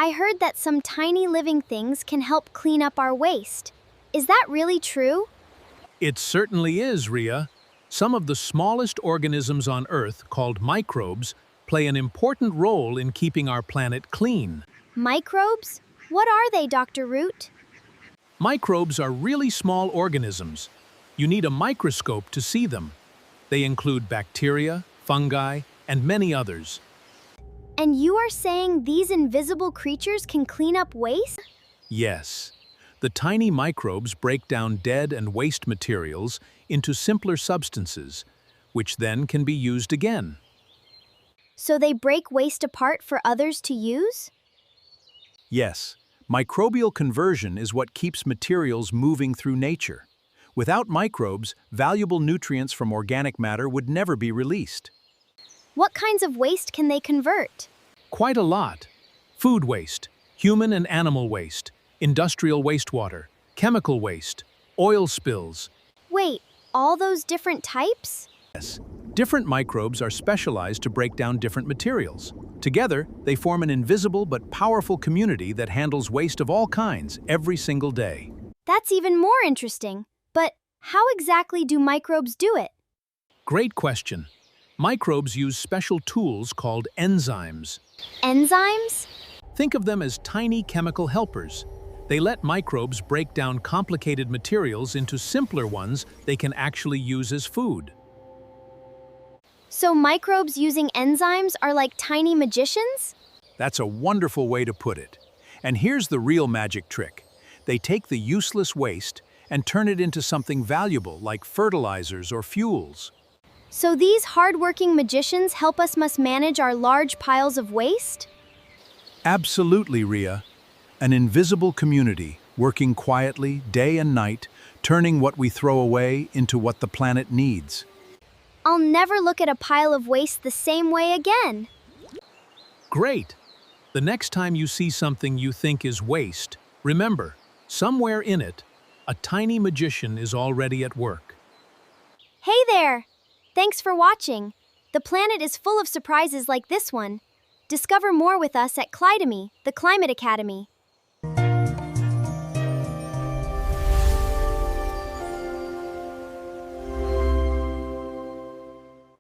I heard that some tiny living things can help clean up our waste. Is that really true? It certainly is, Riya. Some of the smallest organisms on Earth, called microbes, play an important role in keeping our planet clean. Microbes? What are they, Dr. Root? Microbes are really small organisms. You need a microscope to see them. They include bacteria, fungi, and many others. And you are saying these invisible creatures can clean up waste? Yes. The tiny microbes break down dead and waste materials into simpler substances, which then can be used again. So they break waste apart for others to use? Yes, microbial conversion is what keeps materials moving through nature. Without microbes, valuable nutrients from organic matter would never be released. What kinds of waste can they convert? Quite a lot. Food waste, human and animal waste, industrial wastewater, chemical waste, oil spills. Wait, all those different types? Yes, different microbes are specialized to break down different materials. Together, they form an invisible but powerful community that handles waste of all kinds every single day. That's even more interesting. But how exactly do microbes do it? Great question. Microbes use special tools called enzymes. Enzymes? Think of them as tiny chemical helpers. They let microbes break down complicated materials into simpler ones they can actually use as food. So microbes using enzymes are like tiny magicians? That's a wonderful way to put it. And here's the real magic trick. They take the useless waste and turn it into something valuable like fertilizers or fuels. So these hard-working magicians help us manage our large piles of waste? Absolutely, Riya. An invisible community, working quietly day and night, turning what we throw away into what the planet needs. I'll never look at a pile of waste the same way again. Great! The next time you see something you think is waste, remember, somewhere in it, a tiny magician is already at work. Hey there! Thanks for watching. The planet is full of surprises like this one. Discover more with us at Clidemy, the Climate Academy.